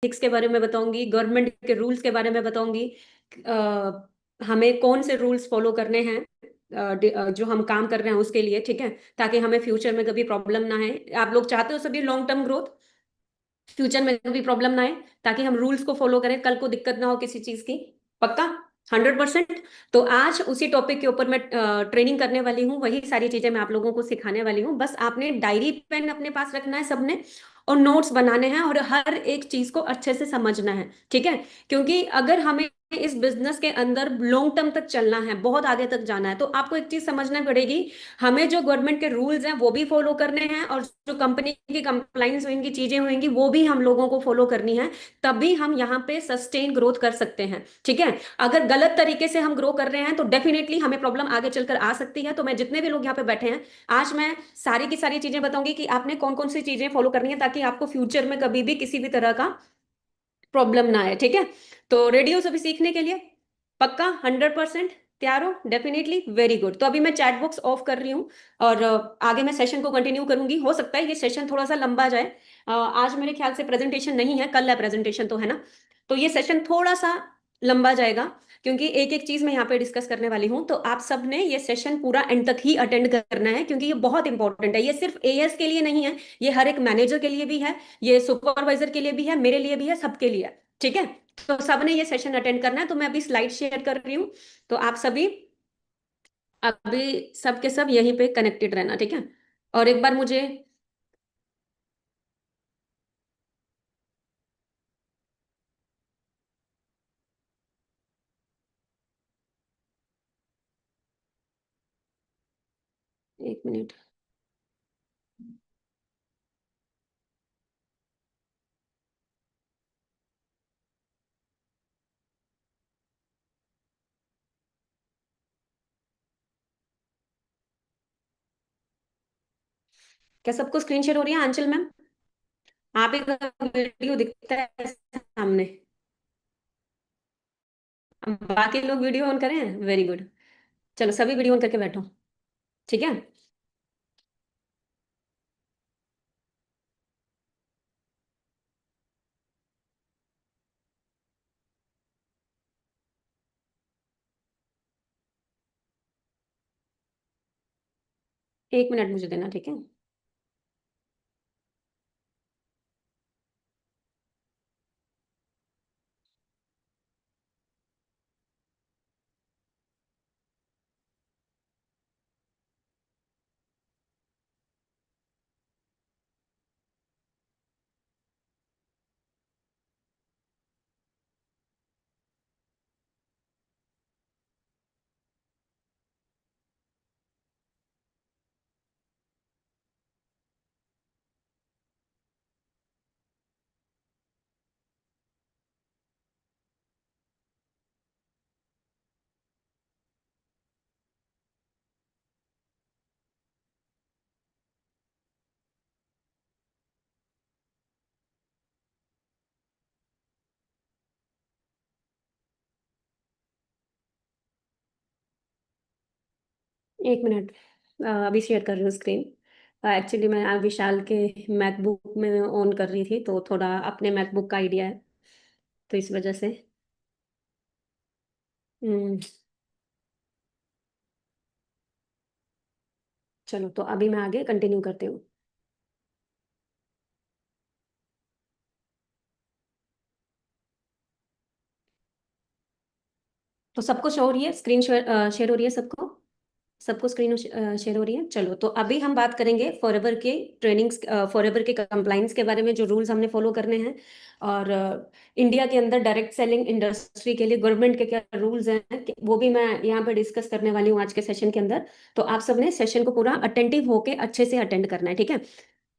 Ethics के बारे में बताऊंगी, गवर्नमेंट के रूल्स के बारे में बताऊंगी। हमें कौन से रूल्स फॉलो करने हैं जो हम काम कर रहे हैं उसके लिए, ठीक है, ताकि हमें फ्यूचर में कभी प्रॉब्लम ना है। आप लोग चाहते हो सभी लॉन्ग टर्म ग्रोथ, फ्यूचर में कभी प्रॉब्लम ना आए, ताकि हम रूल्स को फॉलो करें, कल को दिक्कत ना हो किसी चीज की। पक्का? 100%। तो आज उसी टॉपिक के ऊपर मैं ट्रेनिंग करने वाली हूँ, वही सारी चीजें मैं आप लोगों को सिखाने वाली हूँ। बस आपने डायरी पेन अपने पास रखना है सबने, और नोट्स बनाने हैं, और हर एक चीज को अच्छे से समझना है, ठीक है। क्योंकि अगर हमें इस बिजनेस के अंदर लॉन्ग टर्म तक चलना है, बहुत आगे तक जाना है, तो आपको एक चीज समझना पड़ेगी। हमें जो गवर्नमेंट के रूल्स हैं वो भी फॉलो करने हैं, और जो कंपनी की कंप्लाइंस होंगी, चीजें होंगी, वो भी हम लोगों को फॉलो करनी है। तभी हम यहाँ पे सस्टेन ग्रोथ कर सकते हैं, ठीक है। अगर गलत तरीके से हम ग्रो कर रहे हैं तो डेफिनेटली हमें प्रॉब्लम आगे चलकर आ सकती है। तो मैं जितने भी लोग यहाँ पे बैठे हैं, आज मैं सारी की सारी चीजें बताऊंगी कि आपने कौन कौन सी चीजें फॉलो करनी है, ताकि आपको फ्यूचर में कभी भी किसी भी तरह का प्रॉब्लम ना आए, ठीक है। तो रेडी हो सभी सीखने के लिए? पक्का? 100% तैयार हो? Definitely, very good. तो अभी मैं चैट बॉक्स ऑफ कर रही हूँ, और आगे मैं सेशन को कंटिन्यू करूंगी। हो सकता है ये सेशन थोड़ा सा लंबा जाए। आज मेरे ख्याल से प्रेजेंटेशन नहीं है, कल है प्रेजेंटेशन, तो है ना। तो ये सेशन थोड़ा सा लंबा जाएगा, क्योंकि एक एक चीज मैं यहाँ पे डिस्कस करने वाली हूँ। तो आप सब ने ये सेशन पूरा एंड तक ही अटेंड करना है, क्योंकि ये बहुत इंपॉर्टेंट है। ये सिर्फ एएस के लिए नहीं है, ये हर एक मैनेजर के लिए भी है, ये सुपरवाइजर के लिए भी है, मेरे लिए भी है, सबके लिए है, ठीक है। तो सबने ये सेशन अटेंड करना है। तो मैं अभी स्लाइड शेयर कर रही हूँ, तो आप सभी अभी सबके सब यहीं पे कनेक्टेड रहना, ठीक है। और एक बार मुझे एक मिनट। क्या सबको स्क्रीन शेयर हो रही है, आंचल मैम? आप एक वीडियो दिखता है सामने? अब बाकी लोग वीडियो ऑन करें? Very good. चलो सभी वीडियो ऑन करके बैठो, ठीक है। एक मिनट मुझे देना, ठीक है। एक मिनट, अभी शेयर कर रही हूँ स्क्रीन। एक्चुअली मैं विशाल के मैकबुक में ऑन कर रही थी, तो थोड़ा अपने मैकबुक का आइडिया है, तो इस वजह से। हम्म, चलो तो अभी मैं आगे कंटिन्यू करती हूँ। तो सबको शो हो रही है स्क्रीन? शेयर शेयर हो रही है सबको? सबको स्क्रीन शेयर हो रही है? चलो तो अभी हम बात करेंगे फॉरएवर के ट्रेनिंग्स, फॉरएवर के कंप्लाइंस के बारे में, जो रूल्स हमने फॉलो करने हैं। और इंडिया के अंदर डायरेक्ट सेलिंग इंडस्ट्री के लिए गवर्नमेंट के क्या रूल्स हैं, वो भी मैं यहाँ पे डिस्कस करने वाली हूँ आज के सेशन के अंदर। तो आप सबने सेशन को पूरा अटेंटिव होके अच्छे से अटेंड करना है, ठीक है।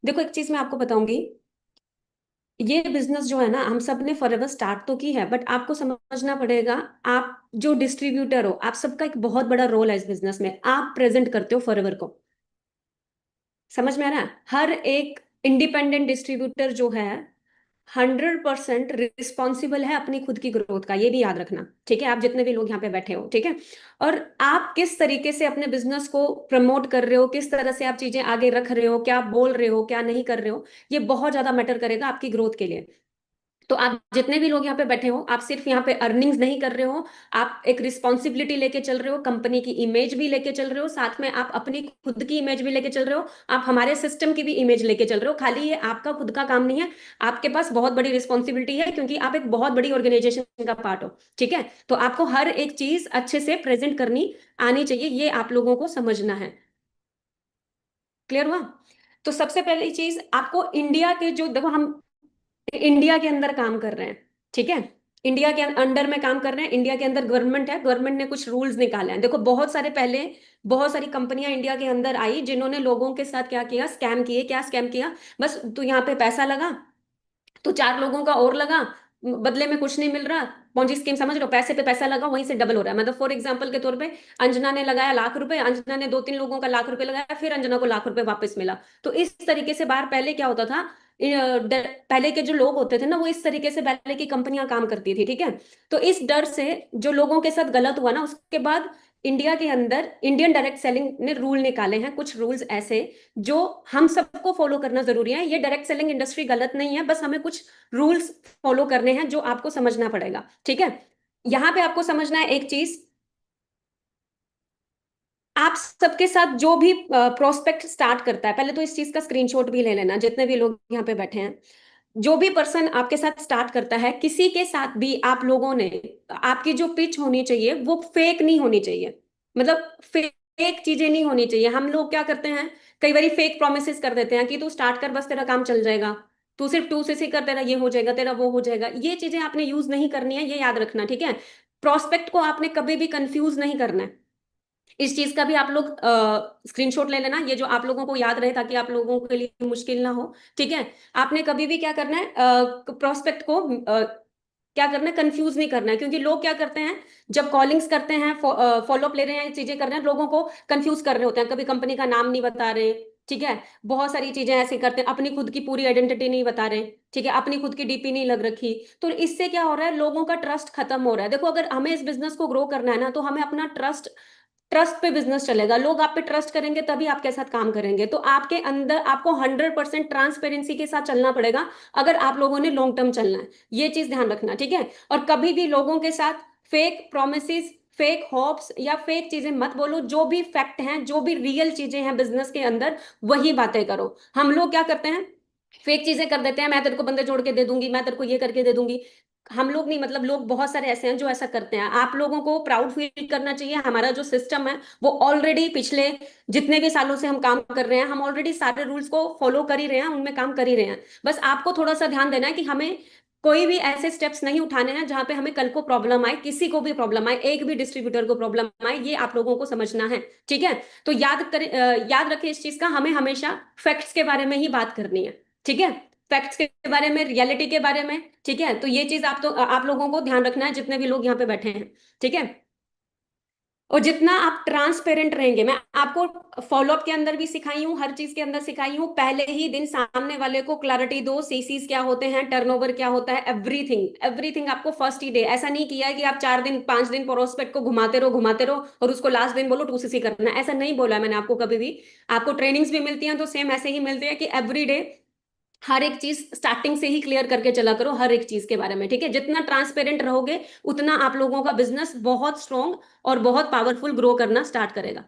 देखो एक चीज मैं आपको बताऊंगी, ये बिजनेस जो है ना, हम सब ने फॉरएवर स्टार्ट तो की है, बट आपको समझना पड़ेगा। आप जो डिस्ट्रीब्यूटर हो, आप सबका एक बहुत बड़ा रोल है इस बिजनेस में। आप प्रेजेंट करते हो फॉरएवर को, समझ में आ रहा है? हर एक इंडिपेंडेंट डिस्ट्रीब्यूटर जो है 100% रिस्पॉन्सिबल है अपनी खुद की ग्रोथ का, ये भी याद रखना, ठीक है। आप जितने भी लोग यहाँ पे बैठे हो, ठीक है। और आप किस तरीके से अपने बिजनेस को प्रमोट कर रहे हो, किस तरह से आप चीजें आगे रख रहे हो, क्या बोल रहे हो, क्या नहीं कर रहे हो, ये बहुत ज्यादा मैटर करेगा आपकी ग्रोथ के लिए। तो आप जितने भी लोग यहाँ पे बैठे हो, आप सिर्फ यहाँ पे अर्निंग्स नहीं कर रहे हो, आप एक रिस्पॉन्सिबिलिटी लेके चल रहे हो, कंपनी की इमेज भी लेके चल रहे हो, साथ में आप अपनी खुद की इमेज भी लेके चल रहे हो, आप हमारे सिस्टम की भी इमेज लेके चल रहे हो। खाली ये आपका खुद का काम नहीं है, आपके पास बहुत बड़ी रिस्पॉन्सिबिलिटी है, क्योंकि आप एक बहुत बड़ी ऑर्गेनाइजेशन का पार्ट हो। ठीक है, तो आपको हर एक चीज अच्छे से प्रेजेंट करनी आनी चाहिए, ये आप लोगों को समझना है। क्लियर हुआ? तो सबसे पहली चीज आपको इंडिया के जो, देखो हम इंडिया के अंदर काम कर रहे हैं, ठीक है, इंडिया के अंडर में काम कर रहे हैं, इंडिया के अंदर गवर्नमेंट है, गवर्नमेंट ने कुछ रूल्स निकाले हैं। देखो बहुत सारे पहले बहुत सारी कंपनियां इंडिया के अंदर आई जिन्होंने लोगों के साथ क्या किया, स्कैम किए। क्या स्कैम किया? बस तू यहाँ पे पैसा लगा, तो चार लोगों का और लगा, बदले में कुछ नहीं मिल रहा। पॉन्जी स्कीम समझ लो, पैसे पे पैसा लगा, वहीं से डबल हो रहा है। मतलब फॉर एग्जांपल के तौर पे अंजना ने लगाया लाख रुपए, अंजना ने दो तीन लोगों का लाख रुपए लगाया, फिर अंजना को लाख रुपए वापस मिला। तो इस तरीके से बाहर पहले क्या होता था, पहले के जो लोग होते थे ना, वो इस तरीके से पहले की कंपनियां काम करती थी। ठीक है, तो इस डर से जो लोगों के साथ गलत हुआ ना, उसके बाद इंडिया के अंदर इंडियन डायरेक्ट सेलिंग ने रूल निकाले हैं, कुछ रूल्स ऐसे जो हम सबको फॉलो करना जरूरी है। ये डायरेक्ट सेलिंग इंडस्ट्री गलत नहीं है, बस हमें कुछ रूल्स फॉलो करने हैं जो आपको समझना पड़ेगा। ठीक है, यहां पे आपको समझना है एक चीज, आप सबके साथ जो भी प्रोस्पेक्ट स्टार्ट करता है, पहले तो इस चीज का स्क्रीनशॉट भी ले लेना, जितने भी लोग यहाँ पे बैठे हैं। जो भी पर्सन आपके साथ स्टार्ट करता है, किसी के साथ भी आप लोगों ने, आपकी जो पिच होनी चाहिए वो फेक नहीं होनी चाहिए। मतलब फेक चीजें नहीं होनी चाहिए। हम लोग क्या करते हैं, कई बार फेक प्रोमिसेस कर देते हैं कि तू स्टार्ट कर, बस तेरा काम चल जाएगा, तू सिर्फ टू से कर, तेरा ये हो जाएगा, तेरा वो हो जाएगा। ये चीजें आपने यूज नहीं करनी है, ये याद रखना। ठीक है, प्रोस्पेक्ट को आपने कभी भी कंफ्यूज नहीं करना है। इस चीज का भी आप लोग स्क्रीनशॉट ले लेना, ये जो आप लोगों को याद रहे, ताकि आप लोगों के लिए मुश्किल ना हो। ठीक है, आपने कभी भी क्या करना है, प्रोस्पेक्ट को क्या करना है, कंफ्यूज नहीं करना है। क्योंकि लोग क्या करते हैं, जब कॉलिंग्स करते हैं, फॉलोअप ले रहे हैं, चीजें कर रहे हैं, लोगों को कंफ्यूज कर रहे होते हैं, कभी कंपनी का नाम नहीं बता रहे। ठीक है, बहुत सारी चीजें ऐसे करते हैं, अपनी खुद की पूरी आइडेंटिटी नहीं बता रहे। ठीक है, अपनी खुद की डीपी नहीं लग रखी। तो इससे क्या हो रहा है, लोगों का ट्रस्ट खत्म हो रहा है। देखो अगर हमें इस बिजनेस को ग्रो करना है ना, तो हमें अपना ट्रस्ट, ट्रस्ट पे बिजनेस चलेगा। लोग आप पे ट्रस्ट करेंगे तभी आपके साथ काम करेंगे। तो आपके अंदर आपको 100% ट्रांसपेरेंसी के साथ चलना पड़ेगा, अगर आप लोगों ने लॉन्ग टर्म चलना है। ये चीज ध्यान रखना, ठीक है। और कभी भी लोगों के साथ फेक प्रोमिस, फेक होप्स या फेक चीजें मत बोलो। जो भी फैक्ट हैं, जो भी रियल चीजें हैं बिजनेस के अंदर, वही बातें करो। हम लोग क्या करते हैं, फेक चीजें कर देते हैं, मैं तेरे को बंदे जोड़ के दे दूंगी, मैं तेरे को ये करके दे दूंगी। हम लोग नहीं, मतलब लोग बहुत सारे ऐसे हैं जो ऐसा करते हैं। आप लोगों को प्राउड फील करना चाहिए, हमारा जो सिस्टम है वो ऑलरेडी पिछले जितने भी सालों से हम काम कर रहे हैं, हम ऑलरेडी सारे रूल्स को फॉलो कर ही रहे हैं, उनमें काम कर ही रहे हैं। बस आपको थोड़ा सा ध्यान देना है कि हमें कोई भी ऐसे स्टेप्स नहीं उठाने हैं जहां पे हमें कल को प्रॉब्लम आए, किसी को भी प्रॉब्लम आए, एक भी डिस्ट्रीब्यूटर को प्रॉब्लम आए। ये आप लोगों को समझना है, ठीक है। तो याद रखें इस चीज का, हमें हमेशा फैक्ट्स के बारे में ही बात करनी है, ठीक है। फैक्ट्स के बारे में, रियलिटी के बारे में, ठीक है। तो ये चीज आप लोगों को ध्यान रखना है, जितने भी लोग यहाँ पे बैठे हैं, ठीक है। और जितना आप ट्रांसपेरेंट रहेंगे, मैं आपको फॉलोअप के अंदर भी सिखाई हूँ, हर चीज के अंदर सिखाई हूँ। पहले ही दिन सामने वाले को क्लैरिटी दो, सीसीज क्या होते हैं, टर्नओवर क्या होता है, एवरीथिंग एवरीथिंग आपको फर्स्ट ही डे। ऐसा नहीं किया है कि आप 4 दिन 5 दिन प्रोस्पेक्ट को घुमाते रहो और उसको लास्ट दिन बोलो 2cc करना है। ऐसा नहीं बोला है मैंने आपको कभी भी। आपको ट्रेनिंग्स भी मिलती हैं तो सेम ऐसे ही मिलती है कि एवरी डे हर एक चीज स्टार्टिंग से ही क्लियर करके चला करो, हर एक चीज के बारे में, ठीक है। जितना ट्रांसपेरेंट रहोगे, उतना आप लोगों का बिजनेस बहुत स्ट्रांग और बहुत पावरफुल ग्रो करना स्टार्ट करेगा।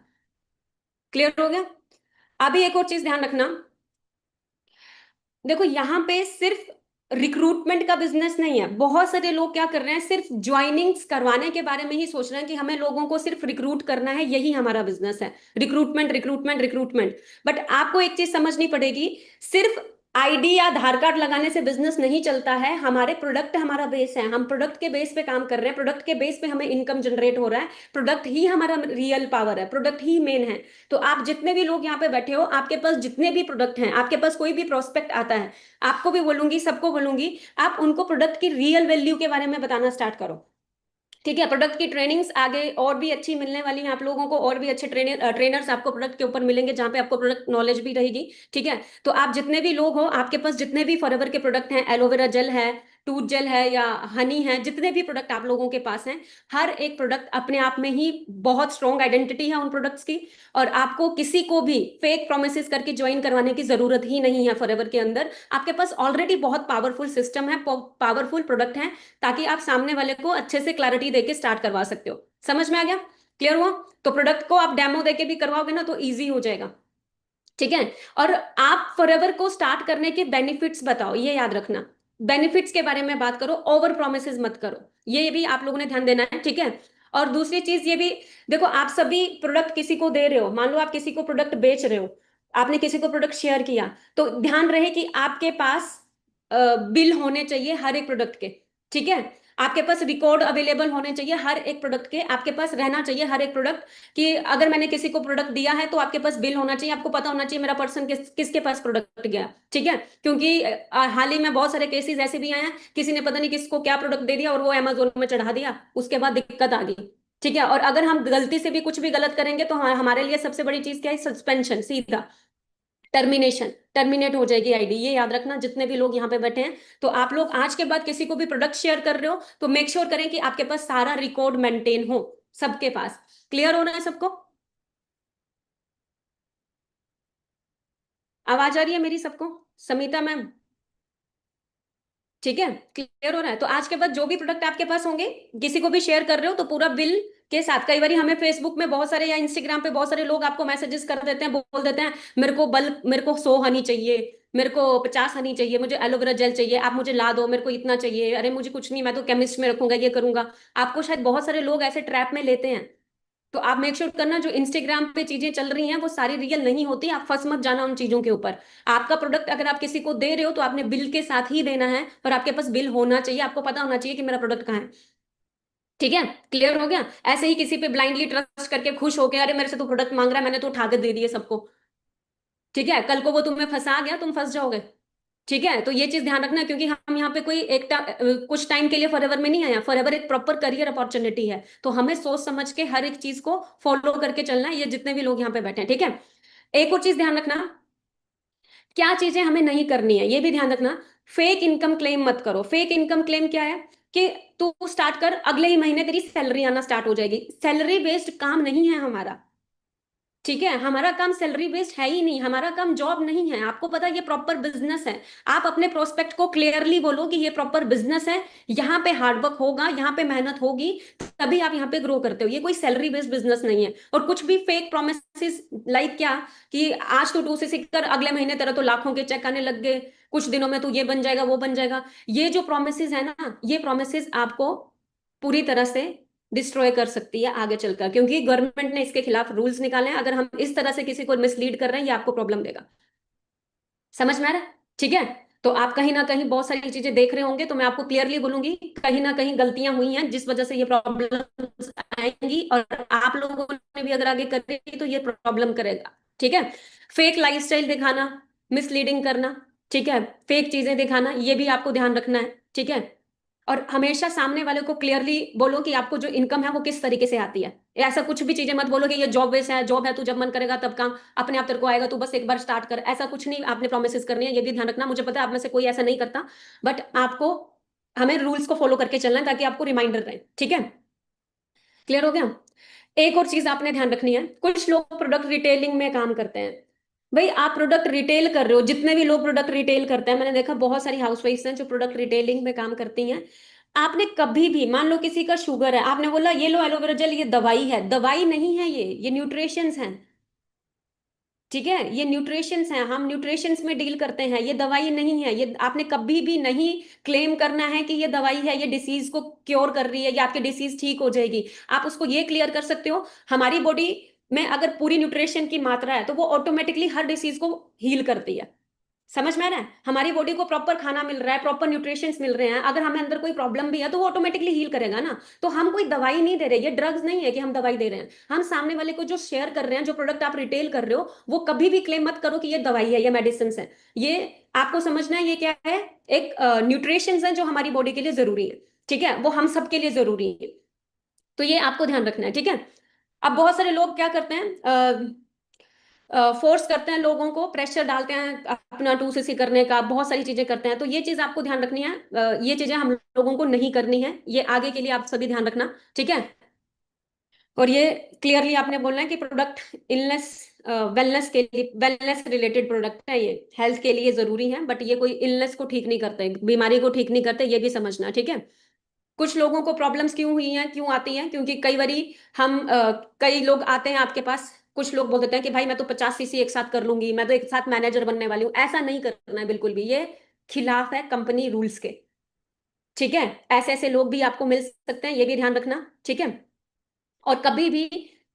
क्लियर हो गया? अभी एक और चीज ध्यान रखना, देखो यहाँ पे सिर्फ रिक्रूटमेंट का बिजनेस नहीं है। बहुत सारे लोग क्या कर रहे हैं, सिर्फ ज्वाइनिंग्स करवाने के बारे में ही सोच रहे हैं कि हमें लोगों को सिर्फ रिक्रूट करना है, यही हमारा बिजनेस है, रिक्रूटमेंट रिक्रूटमेंट रिक्रूटमेंट। बट आपको एक चीज समझनी पड़ेगी, सिर्फ आईडी या आधार कार्ड लगाने से बिजनेस नहीं चलता है। हमारे प्रोडक्ट हमारा बेस है, हम प्रोडक्ट के बेस पे काम कर रहे हैं, प्रोडक्ट के बेस पे हमें इनकम जनरेट हो रहा है। प्रोडक्ट ही हमारा रियल पावर है, प्रोडक्ट ही मेन है। तो आप जितने भी लोग यहाँ पे बैठे हो, आपके पास जितने भी प्रोडक्ट हैं, आपके पास कोई भी प्रोस्पेक्ट आता है, आपको भी बोलूंगी, सबको बोलूंगी, आप उनको प्रोडक्ट की रियल वैल्यू के बारे में बताना स्टार्ट करो, ठीक है। प्रोडक्ट की ट्रेनिंग्स आगे और भी अच्छी मिलने वाली है आप लोगों को, और भी अच्छे ट्रेनर्स आपको प्रोडक्ट के ऊपर मिलेंगे, जहां पे आपको प्रोडक्ट नॉलेज भी रहेगी, ठीक है। तो आप जितने भी लोग हो, आपके पास जितने भी फॉरएवर के प्रोडक्ट हैं, एलोवेरा जेल है, टूथ जेल है या हनी है, जितने भी प्रोडक्ट आप लोगों के पास हैं, हर एक प्रोडक्ट अपने आप में ही बहुत स्ट्रॉन्ग आइडेंटिटी है उन प्रोडक्ट्स की। और आपको किसी को भी फेक प्रोमिस करके ज्वाइन करवाने की जरूरत ही नहीं है फॉरएवर के अंदर। आपके पास ऑलरेडी बहुत पावरफुल सिस्टम है, पावरफुल प्रोडक्ट है, ताकि आप सामने वाले को अच्छे से क्लैरिटी देके स्टार्ट करवा सकते हो। समझ में आ गया? क्लियर हुआ? तो प्रोडक्ट को आप डेमो देके भी करवाओगे ना तो ईजी हो जाएगा। ठीक है। और आप फॉरएवर को स्टार्ट करने के बेनिफिट्स बताओ, ये याद रखना। बेनिफिट्स के बारे में बात करो, ओवर प्रोमिस मत करो। ये भी आप लोगों ने ध्यान देना है, ठीक है। और दूसरी चीज ये भी देखो, आप सभी प्रोडक्ट किसी को दे रहे हो, मान लो आप किसी को प्रोडक्ट बेच रहे हो, आपने किसी को प्रोडक्ट शेयर किया, तो ध्यान रहे कि आपके पास बिल होने चाहिए हर एक प्रोडक्ट के। ठीक है। आपके पास रिकॉर्ड अवेलेबल होने चाहिए हर एक प्रोडक्ट के, आपके पास रहना चाहिए हर एक प्रोडक्ट, कि अगर मैंने किसी को प्रोडक्ट दिया है तो आपके पास बिल होना चाहिए, आपको पता होना चाहिए मेरा पर्सन किसके पास प्रोडक्ट गया। ठीक है। क्योंकि हाल ही में बहुत सारे केसेस ऐसे भी आए हैं, किसी ने पता नहीं किसको क्या प्रोडक्ट दे दिया और वो अमेजोन में चढ़ा दिया, उसके बाद दिक्कत आ गई। ठीक है। और अगर हम गलती से भी कुछ भी गलत करेंगे तो हमारे लिए सबसे बड़ी चीज क्या है? सस्पेंशन, सीधा टर्मिनेशन, टर्मिनेट हो जाएगी आईडी। ये याद रखना जितने भी लोग यहाँ पे बैठे हैं। तो आप लोग आज के बाद किसी को भी प्रोडक्ट शेयर कर रहे हो तो मेक श्योर करें कि आपके पास सारा रिकॉर्ड मेंटेन हो, सबके पास। क्लियर हो रहा है सबको? आवाज आ रही है मेरी सबको? समीता मैम? ठीक है, क्लियर हो रहा है? तो आज के बाद जो भी प्रोडक्ट आपके पास होंगे, किसी को भी शेयर कर रहे हो तो पूरा बिल के साथ। कई बार हमें फेसबुक में बहुत सारे या इंस्टाग्राम पे बहुत सारे लोग आपको मैसेजेस कर देते हैं, बोल देते हैं मेरे को 100 हनी चाहिए, मेरे को 50 हनी चाहिए, मुझे एलोवेरा जेल चाहिए, आप मुझे ला दो, मेरे को इतना चाहिए, अरे मुझे कुछ नहीं, मैं तो केमिस्ट में रखूंगा, ये करूंगा। आपको शायद बहुत सारे लोग ऐसे ट्रैप में लेते हैं। तो आप मेक श्योर करना जो इंस्टाग्राम पे चीजें चल रही हैं वो सारी रियल नहीं होती, आप फंस मत जाना उन चीजों के ऊपर। आपका प्रोडक्ट अगर आप किसी को दे रहे हो तो आपने बिल के साथ ही देना है, और आपके पास बिल होना चाहिए, आपको पता होना चाहिए कि मेरा प्रोडक्ट कहाँ है। ठीक है, क्लियर हो गया? ऐसे ही किसी पे ब्लाइंडली ट्रस्ट करके खुश हो गया, अरे मेरे से तो प्रोडक्ट मांग रहा है, मैंने तो उठा के दे दिए सबको। ठीक है, कल को वो तुम्हें फंसा गया, तुम फंस जाओगे। ठीक है। तो ये चीज ध्यान रखना, क्योंकि हम यहाँ पे कोई कुछ टाइम के लिए फॉरएवर में नहीं आया, फॉरएवर एक प्रॉपर करियर अपॉर्चुनिटी है। तो हमें सोच समझ के हर एक चीज को फॉलो करके चलना है, ये जितने भी लोग यहाँ पे बैठे हैं। ठीक है। एक और चीज ध्यान रखना, क्या चीजें हमें नहीं करनी है ये भी ध्यान रखना। फेक इनकम क्लेम मत करो। फेक इनकम क्लेम क्या है? कि तू स्टार्ट कर, अगले ही महीने तेरी सैलरी आना स्टार्ट हो जाएगी। सैलरी बेस्ड काम नहीं है हमारा। ठीक है, हमारा काम सैलरी बेस्ड है ही नहीं, हमारा काम जॉब नहीं है। आपको पता है ये प्रॉपर बिजनेस है। आप अपने प्रोस्पेक्ट को क्लियरली बोलो कि ये प्रॉपर बिजनेस है, यहाँ पे हार्डवर्क होगा, यहाँ पे मेहनत होगी, तभी आप यहाँ पे ग्रो करते हो। ये कोई सैलरी बेस्ड बिजनेस नहीं है। और कुछ भी फेक प्रोमिस, लाइक क्या, कि आज तो 2 से सीख कर अगले महीने तेरा तो लाखों के चेक आने लग गए, कुछ दिनों में तो ये बन जाएगा वो बन जाएगा। ये जो प्रोमिस है ना, ये प्रोमिस आपको पूरी तरह से डिस्ट्रॉय कर सकती है आगे चलकर, क्योंकि गवर्नमेंट ने इसके खिलाफ रूल्स निकाले हैं। अगर हम इस तरह से किसी को मिसलीड कर रहे हैं ये आपको प्रॉब्लम देगा। समझ में आ रहा है? ठीक है। तो आप कहीं ना कहीं बहुत सारी चीजें देख रहे होंगे, तो मैं आपको क्लियरली बोलूंगी कहीं ना कहीं गलतियां हुई हैं जिस वजह से ये प्रॉब्लम आएंगी, और आप लोगों ने भी अगर आगे करेंगे तो ये प्रॉब्लम करेगा। ठीक है। फेक लाइफस्टाइल दिखाना, मिसलीडिंग करना, ठीक है, फेक चीजें दिखाना, ये भी आपको ध्यान रखना है। ठीक है। और हमेशा सामने वाले को क्लियरली बोलो कि आपको जो इनकम है वो किस तरीके से आती है। ऐसा कुछ भी चीजें मत बोलो कि ये जॉब बेस है, जॉब है, तू जब मन करेगा तब काम अपने आप तेरे को आएगा, तू बस एक बार स्टार्ट कर। ऐसा कुछ नहीं आपने प्रोमिस करनी है, ये भी ध्यान रखना। मुझे पता है आप में से कोई ऐसा नहीं करता, बट आपको हमें रूल्स को फॉलो करके चलना है ताकि आपको रिमाइंडर रहे। ठीक है, क्लियर हो गया? एक और चीज आपने ध्यान रखनी है, कुछ लोग प्रोडक्ट रिटेलिंग में काम करते हैं। भाई आप प्रोडक्ट रिटेल कर रहे हो, जितने भी लोग प्रोडक्ट रिटेल करते हैं, मैंने देखा बहुत सारी हाउसवाइफ्स हैं जो प्रोडक्ट रिटेलिंग में काम करती हैं। आपने कभी भी मान लो किसी का शुगर है, आपने बोला ये लो एलोवेरा जेल, ये दवाई है, दवाई नहीं है, ये न्यूट्रिशंस हैं। ठीक है, ये न्यूट्रिशंस हैं, हम न्यूट्रिशंस में डील करते हैं, ये दवाई नहीं है। ये आपने कभी भी नहीं क्लेम करना है कि ये दवाई है, ये डिसीज को क्योर कर रही है, ये आपकी डिसीज ठीक हो जाएगी। आप उसको ये क्लियर कर सकते हो, हमारी बॉडी में अगर पूरी न्यूट्रिशन की मात्रा है तो वो ऑटोमेटिकली हर डिसीज को हील करती है। समझ में आ रहा है? हमारी बॉडी को प्रॉपर खाना मिल रहा है, प्रॉपर न्यूट्रिशंस मिल रहे हैं, अगर हमें अंदर कोई प्रॉब्लम भी है तो वो ऑटोमेटिकली हील करेगा ना। तो हम कोई दवाई नहीं दे रहे, ये ड्रग्स नहीं है कि हम दवाई दे रहे हैं। हम सामने वाले को जो शेयर कर रहे हैं, जो प्रोडक्ट आप रिटेल कर रहे हो, वो कभी भी क्लेम मत करो कि ये दवाई है, ये मेडिसिन है। ये आपको समझना है ये क्या है, एक न्यूट्रिशंस है जो हमारी बॉडी के लिए जरूरी है। ठीक है, वो हम सबके लिए जरूरी है। तो ये आपको ध्यान रखना है। ठीक है। अब बहुत सारे लोग क्या करते हैं, फोर्स करते हैं लोगों को, प्रेशर डालते हैं अपना 2cc करने का, बहुत सारी चीजें करते हैं। तो ये चीज आपको ध्यान रखनी है, ये चीजें हम लोगों को नहीं करनी है, ये आगे के लिए आप सभी ध्यान रखना, ठीक है। और ये क्लियरली आपने बोलना है कि प्रोडक्ट इलनेस वेलनेस के लिए, वेलनेस रिलेटेड प्रोडक्ट है, ये हेल्थ के लिए जरूरी है, बट ये कोई इलनेस को ठीक नहीं करते, बीमारी को ठीक नहीं करते, ये भी समझना, ठीक है। कुछ लोगों को प्रॉब्लम्स क्यों हुई हैं, क्यों आती हैं, क्योंकि कई बारी कई लोग आते हैं आपके पास, कुछ लोग बोल देते हैं कि भाई मैं तो 50cc एक साथ कर लूंगी, मैं तो एक साथ मैनेजर बनने वाली हूँ। ऐसा नहीं करना है बिल्कुल भी, ये खिलाफ है कंपनी रूल्स के, ठीक है। ऐसे ऐसे लोग भी आपको मिल सकते हैं, ये भी ध्यान रखना, ठीक है। और कभी भी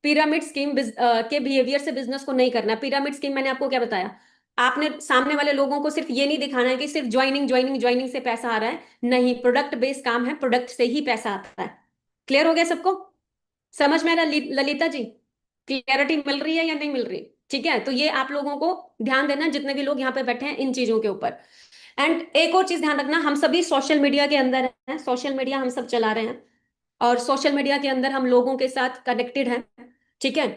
पिरामिड स्कीम के बिहेवियर से बिजनेस को नहीं करना। पिरामिड स्कीम मैंने आपको क्या बताया, आपने सामने वाले लोगों को सिर्फ ये नहीं दिखाना है कि सिर्फ ज्वाइनिंग ज्वाइनिंग ज्वाइनिंग से पैसा आ रहा है, नहीं, प्रोडक्ट बेस्ड काम है, प्रोडक्ट से ही पैसा आता है। क्लियर हो गया सबको? समझ में आ रहा ललिता जी? क्लियरिटी मिल रही है या नहीं मिल रही? ठीक है, तो ये आप लोगों को ध्यान देना, जितने भी लोग यहाँ पे बैठे हैं इन चीजों के ऊपर। एंड एक और चीज ध्यान रखना, हम सभी सोशल मीडिया के अंदर हैं, सोशल मीडिया हम सब चला रहे हैं, और सोशल मीडिया के अंदर हम लोगों के साथ कनेक्टेड हैं, ठीक है।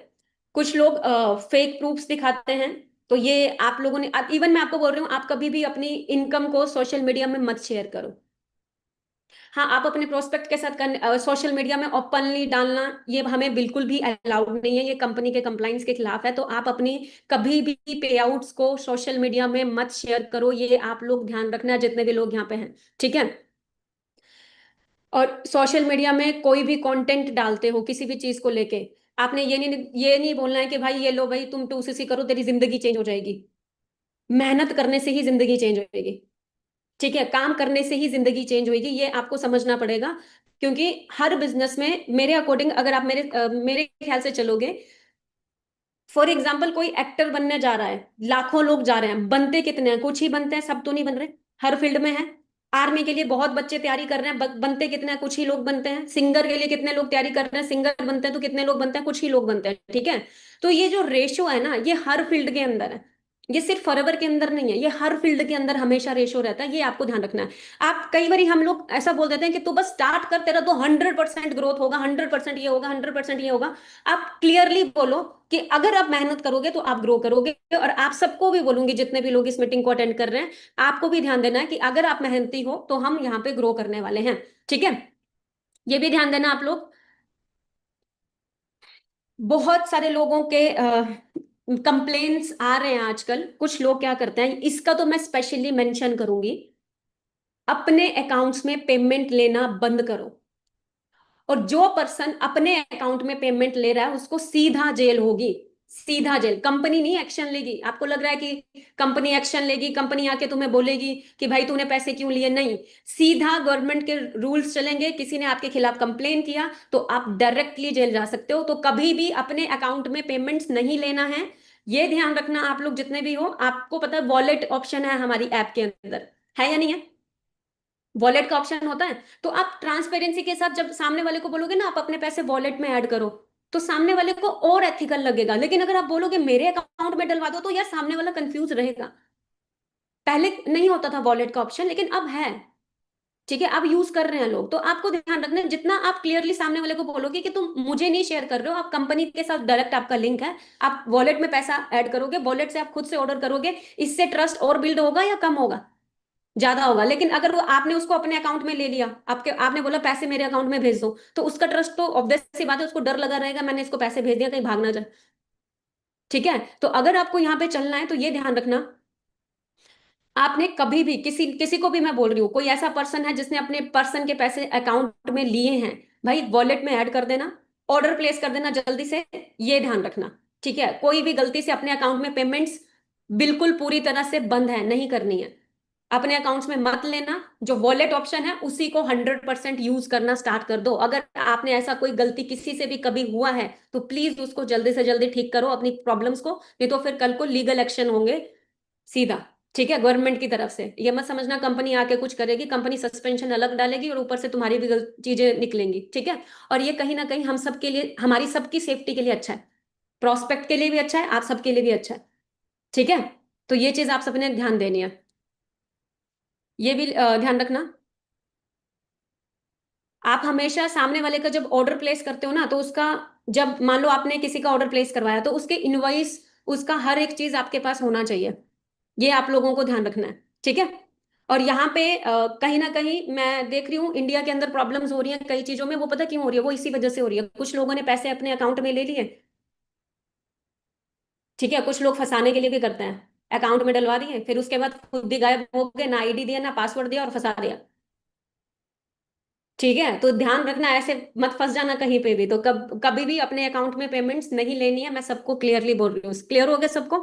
कुछ लोग फेक प्रूफ्स दिखाते हैं, तो ये आप लोगों ने, इवन मैं आपको बोल रही हूँ, आप कभी भी अपनी इनकम को सोशल मीडिया में मत शेयर करो। हाँ, आप अपने प्रोस्पेक्ट के साथ सोशल मीडिया में ओपनली डालना, ये हमें बिल्कुल भी अलाउड नहीं है, ये कंपनी के कंप्लाइंस के खिलाफ है। तो आप अपनी कभी भी पे आउट्स को सोशल मीडिया में मत शेयर करो, ये आप लोग ध्यान रखना, जितने भी लोग यहाँ पे हैं, ठीक है। और सोशल मीडिया में कोई भी कंटेंट डालते हो किसी भी चीज को लेके, आपने ये नहीं बोलना है कि भाई ये लो भाई तुम 2cc करो तेरी जिंदगी चेंज हो जाएगी। मेहनत करने से ही जिंदगी चेंज होगी, ठीक है, काम करने से ही जिंदगी चेंज होगी, ये आपको समझना पड़ेगा। क्योंकि हर बिजनेस में मेरे अकॉर्डिंग, अगर आप मेरे ख्याल से चलोगे, फॉर एग्जाम्पल कोई एक्टर बनने जा रहा है, लाखों लोग जा रहे हैं, बनते कितने हैं? कुछ ही बनते हैं, सब तो नहीं बन रहे, हर फील्ड में है। आर्मी के लिए बहुत बच्चे तैयारी कर रहे हैं, बनते कितने हैं? कुछ ही लोग बनते हैं। सिंगर के लिए कितने लोग तैयारी कर रहे हैं, सिंगर बनते हैं तो कितने लोग बनते हैं? कुछ ही लोग बनते हैं, ठीक है। तो ये जो रेशो है ना, ये हर फील्ड के अंदर है, ये सिर्फ फॉरएवर के अंदर नहीं है, ये हर फील्ड के अंदर हमेशा रेशो रहता है, ये आपको ध्यान रखना है। आप कई बार हम लोग ऐसा बोल देते हैं कि तू बस स्टार्ट कर, तेरा तो 100% ग्रोथ होगा, 100% ये होगा, 100% ये होगा। आप क्लियरली बोलो कि अगर आप मेहनत करोगे तो आप ग्रो करोगे। और आप सबको भी बोलूंगी, जितने भी लोग इस मीटिंग को अटेंड कर रहे हैं, आपको भी ध्यान देना है कि अगर आप मेहनती हो तो हम यहाँ पे ग्रो करने वाले हैं, ठीक है। ये भी ध्यान देना आप लोग। बहुत सारे लोगों के कंप्लेन्स आ रहे हैं आजकल। कुछ लोग क्या करते हैं, इसका तो मैं स्पेशली मेंशन करूंगी, अपने अकाउंट्स में पेमेंट लेना बंद करो। और जो पर्सन अपने अकाउंट में पेमेंट ले रहा है उसको सीधा जेल होगी, सीधा जेल। कंपनी नहीं एक्शन लेगी। आपको लग रहा है कि कंपनी एक्शन लेगी, कंपनी आके तुम्हें बोलेगी कि भाई तूने पैसे क्यों लिए, नहीं, सीधा गवर्नमेंट के रूल्स चलेंगे। किसी ने आपके खिलाफ कंप्लेन किया तो आप डायरेक्टली जेल जा सकते हो। तो कभी भी अपने अकाउंट में पेमेंट्स नहीं लेना है, ये ध्यान रखना। आप लोग जितने भी हो, आपको पता है वॉलेट ऑप्शन है हमारी ऐप के अंदर, है या नहीं है? वॉलेट का ऑप्शन होता है। तो आप ट्रांसपेरेंसी के साथ जब सामने वाले को बोलोगे ना आप अपने पैसे वॉलेट में ऐड करो, तो सामने वाले को और एथिकल लगेगा। लेकिन अगर आप बोलोगे मेरे अकाउंट में डलवा दो, तो यार सामने वाला कंफ्यूज रहेगा। पहले नहीं होता था वॉलेट का ऑप्शन, लेकिन अब है, ठीक है, अब यूज कर रहे हैं लोग। तो आपको ध्यान रखना है, जितना आप क्लियरली सामने वाले को बोलोगे कि तुम मुझे नहीं शेयर कर रहे हो, आप कंपनी के साथ डायरेक्ट आपका लिंक है, आप वॉलेट में पैसा ऐड करोगे, वॉलेट से आप खुद से ऑर्डर करोगे, इससे ट्रस्ट और बिल्ड होगा या कम होगा? ज्यादा होगा। लेकिन अगर वो आपने उसको अपने अकाउंट में ले लिया, आपके आपने बोला पैसे मेरे अकाउंट में भेज दो, तो उसका ट्रस्ट तो ऑब्वियस सी बात है, उसको डर लगा रहेगा मैंने इसको पैसे भेज दिया कहीं भाग ना जाए, ठीक है। तो अगर आपको यहाँ पे चलना है तो ये ध्यान रखना, आपने कभी भी किसी किसी को भी, मैं बोल रही हूँ, कोई ऐसा पर्सन है जिसने अपने पर्सन के पैसे अकाउंट में लिए हैं, भाई वॉलेट में ऐड कर देना, ऑर्डर प्लेस कर देना जल्दी से, ये ध्यान रखना, ठीक है। कोई भी गलती से अपने अकाउंट में पेमेंट्स बिल्कुल पूरी तरह से बंद है, नहीं करनी है, अपने अकाउंट्स में मत लेना। जो वॉलेट ऑप्शन है उसी को 100% यूज करना स्टार्ट कर दो। अगर आपने ऐसा कोई गलती किसी से भी कभी हुआ है तो प्लीज उसको जल्दी से जल्दी ठीक करो अपनी प्रॉब्लम्स को, नहीं तो फिर कल को लीगल एक्शन होंगे सीधा, ठीक है, गवर्नमेंट की तरफ से। ये मत समझना कंपनी आके कुछ करेगी, कंपनी सस्पेंशन अलग डालेगी और ऊपर से तुम्हारी भी गलत चीजें निकलेंगी, ठीक है। और ये कहीं ना कहीं हम सबके लिए, हमारी सबकी सेफ्टी के लिए अच्छा है, प्रोस्पेक्ट के लिए भी अच्छा है, आप सबके लिए भी अच्छा है, ठीक है। तो ये चीज आप सबने ध्यान देनी है, ये भी ध्यान रखना। आप हमेशा सामने वाले का जब ऑर्डर प्लेस करते हो ना, तो उसका, जब मान लो आपने किसी का ऑर्डर प्लेस करवाया तो उसके इनवॉइस उसका हर एक चीज आपके पास होना चाहिए। ये आप लोगों को ध्यान रखना है, ठीक है। और यहाँ पे कहीं ना कहीं मैं देख रही हूँ इंडिया के अंदर प्रॉब्लम्स हो रही हैं कई चीजों में, वो पता क्यों हो रही है? वो इसी वजह से हो रही है, कुछ लोगों ने पैसे अपने अकाउंट में ले लिए, ठीक है, कुछ लोग फंसाने के लिए भी करते हैं, अकाउंट में डलवा दिए, फिर उसके बाद खुद ही गायब हो गए, ना आईडी दिया ना पासवर्ड दिया और फंसा दिया। ठीक है, तो ध्यान रखना, ऐसे मत फंस जाना कहीं पे भी। तो कभी भी अपने अकाउंट में पेमेंट्स नहीं लेनी है, मैं सबको क्लियरली बोल रही हूँ। क्लियर हो गया सबको?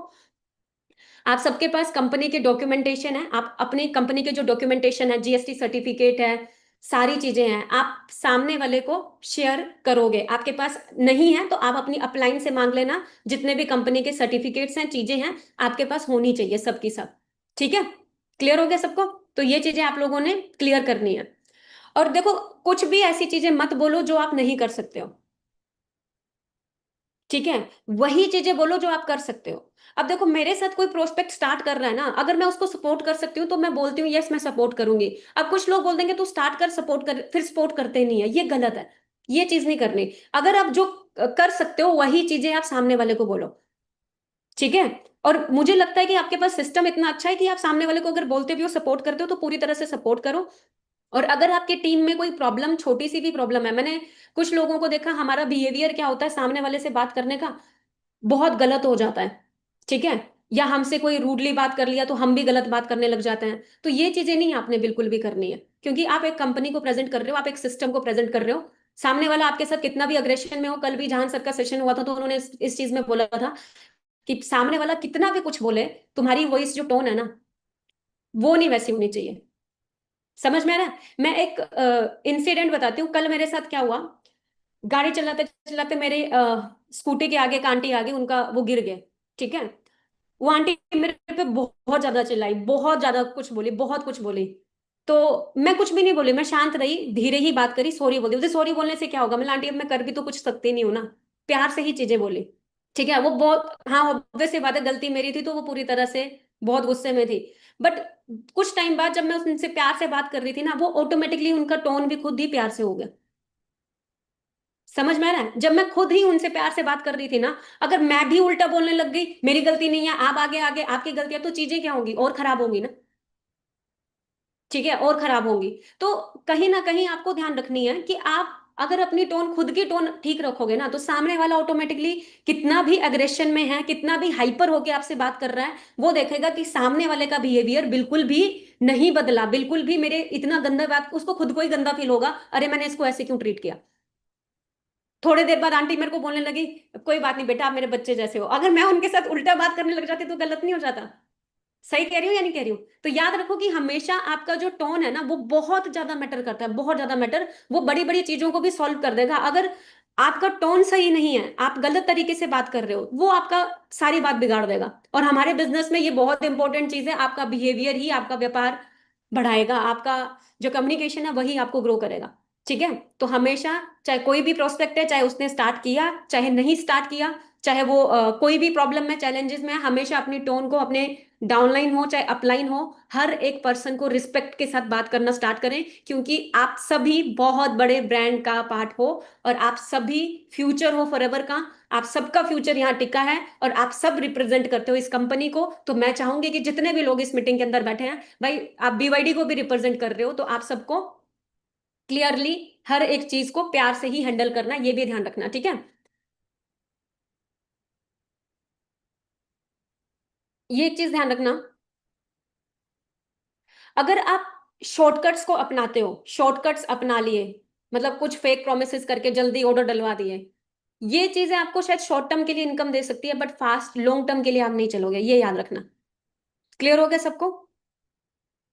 आप सबके पास कंपनी के डॉक्यूमेंटेशन है, आप अपनी कंपनी के जो डॉक्यूमेंटेशन है, जीएसटी सर्टिफिकेट है, सारी चीजें हैं, आप सामने वाले को शेयर करोगे। आपके पास नहीं है तो आप अपनी अपलाइन से मांग लेना, जितने भी कंपनी के सर्टिफिकेट्स हैं, चीजें हैं, आपके पास होनी चाहिए सबकी सब। ठीक है, क्लियर हो गया सबको? तो ये चीजें आप लोगों ने क्लियर करनी है। और देखो, कुछ भी ऐसी चीजें मत बोलो जो आप नहीं कर सकते हो, ठीक है, वही चीजें बोलो जो आप कर सकते हो। अब देखो, मेरे साथ कोई प्रोस्पेक्ट स्टार्ट कर रहा है ना, अगर मैं उसको सपोर्ट कर सकती हूँ तो मैं बोलती हूँ यस मैं सपोर्ट करूंगी। अब कुछ लोग बोल देंगे तू स्टार्ट कर, सपोर्ट कर, फिर सपोर्ट करते नहीं है, ये गलत है। ये चीज नहीं करनी। अगर आप जो कर सकते हो वही चीजें आप सामने वाले को बोलो, ठीक है। और मुझे लगता है कि आपके पास सिस्टम इतना अच्छा है कि आप सामने वाले को अगर बोलते भी हो, सपोर्ट करते हो, तो पूरी तरह से सपोर्ट करो। और अगर आपकी टीम में कोई प्रॉब्लम, छोटी सी भी प्रॉब्लम है, मैंने कुछ लोगों को देखा, हमारा बिहेवियर क्या होता है सामने वाले से बात करने का, बहुत गलत हो जाता है, ठीक है। या हमसे कोई रूडली बात कर लिया तो हम भी गलत बात करने लग जाते हैं। तो ये चीजें नहीं आपने बिल्कुल भी करनी है, क्योंकि आप एक कंपनी को प्रेजेंट कर रहे हो, आप एक सिस्टम को प्रेजेंट कर रहे हो। सामने वाला आपके साथ कितना भी अग्रेशन में हो, कल भी जहां सर का सेशन हुआ था तो उन्होंने इस चीज में बोला था कि सामने वाला कितना भी कुछ बोले, तुम्हारी वॉइस जो टोन है ना, वो नहीं वैसी होनी चाहिए। समझ में आ रहा है? मैं एक इंसिडेंट बताती हूँ, कल मेरे साथ क्या हुआ। गाड़ी चलाते चलाते मेरे स्कूटी के आगे एक आंटी आ गई, उनका वो गिर गए, ठीक है। वो आंटी मेरे पे बहुत ज्यादा चिल्लाई, बहुत ज्यादा कुछ बोली, बहुत कुछ बोली। तो मैं कुछ भी नहीं बोली, मैं शांत रही, धीरे ही बात करी, सॉरी बोल दी। मुझे सॉरी बोलने से क्या होगा, मैं आंटी अब मैं कर भी तो कुछ सकती नहीं हूँ ना। प्यार से ही चीजें बोली, ठीक है। वो बहुत, हाँ ऑब्वियस सी बात है, गलती मेरी थी, तो वो पूरी तरह से बहुत गुस्से में थी। बट कुछ टाइम बाद जब मैं उनसे प्यार से बात कर रही थी ना, वो ऑटोमेटिकली उनका टोन भी खुद ही प्यार से हो गया। समझ में आ रहा है? जब मैं खुद ही उनसे प्यार से बात कर रही थी ना, अगर मैं भी उल्टा बोलने लग गई, मेरी गलती नहीं है, आप आगे आगे आपकी गलती है, तो चीजें क्या होंगी, और खराब होंगी ना, ठीक है, और खराब होंगी। तो कहीं ना कहीं आपको ध्यान रखनी है कि आप अगर अपनी टोन, खुद की टोन ठीक रखोगे ना, तो सामने वाला ऑटोमेटिकली कितना भी अग्रेशन में है, कितना भी हाइपर होके आपसे बात कर रहा है, वो देखेगा कि सामने वाले का बिहेवियर बिल्कुल भी नहीं बदला, बिल्कुल भी मेरे इतना गंदा बात, उसको खुद को ही गंदा फील होगा, अरे मैंने इसको ऐसे क्यों ट्रीट किया। थोड़ी देर बाद आंटी मेरे को बोलने लगी, कोई बात नहीं बेटा, आप मेरे बच्चे जैसे हो। अगर मैं उनके साथ उल्टा बात करने लग जाती तो गलत नहीं हो जाता? सही कह रही हूँ या नहीं कह रही हूँ? तो याद रखो कि हमेशा आपका जो टोन है ना, वो बहुत ज्यादा मैटर करता है, बहुत ज्यादा मैटर। वो बड़ी बड़ी चीजों को भी सॉल्व कर देगा। अगर आपका टोन सही नहीं है, आप गलत तरीके से बात कर रहे हो, वो आपका सारी बात बिगाड़ देगा। और हमारे बिजनेस में ये बहुत इंपॉर्टेंट चीज है, आपका बिहेवियर ही आपका व्यापार बढ़ाएगा, आपका जो कम्युनिकेशन है वही आपको ग्रो करेगा, ठीक है। तो हमेशा, चाहे कोई भी प्रोस्पेक्ट है, चाहे उसने स्टार्ट किया चाहे नहीं स्टार्ट किया, चाहे वो कोई भी प्रॉब्लम में, चैलेंजेस में है, हमेशा अपनी टोन को, अपने डाउनलाइन हो चाहे अपलाइन हो, हर एक पर्सन को रिस्पेक्ट के साथ बात करना स्टार्ट करें, क्योंकि आप सभी बहुत बड़े ब्रांड का पार्ट हो, और आप सभी फ्यूचर हो फॉरएवर का। आप सबका फ्यूचर यहाँ टिका है, और आप सब रिप्रेजेंट करते हो इस कंपनी को। तो मैं चाहूंगी कि जितने भी लोग इस मीटिंग के अंदर बैठे हैं भाई, आप बीवाईडी को भी रिप्रेजेंट कर रहे हो, तो आप सबको क्लियरली हर एक चीज को प्यार से ही हैंडल करना, ये भी ध्यान रखना, ठीक है। ये एक चीज ध्यान रखना, अगर आप शॉर्टकट्स को अपनाते हो, शॉर्टकट्स अपना लिए, मतलब कुछ फेक प्रोमिसेस करके जल्दी ऑर्डर डलवा दिए, ये चीजें आपको शायद शॉर्ट टर्म के लिए इनकम दे सकती है, बट फास्ट लॉन्ग टर्म के लिए आप नहीं चलोगे, ये याद रखना। क्लियर हो गया सबको?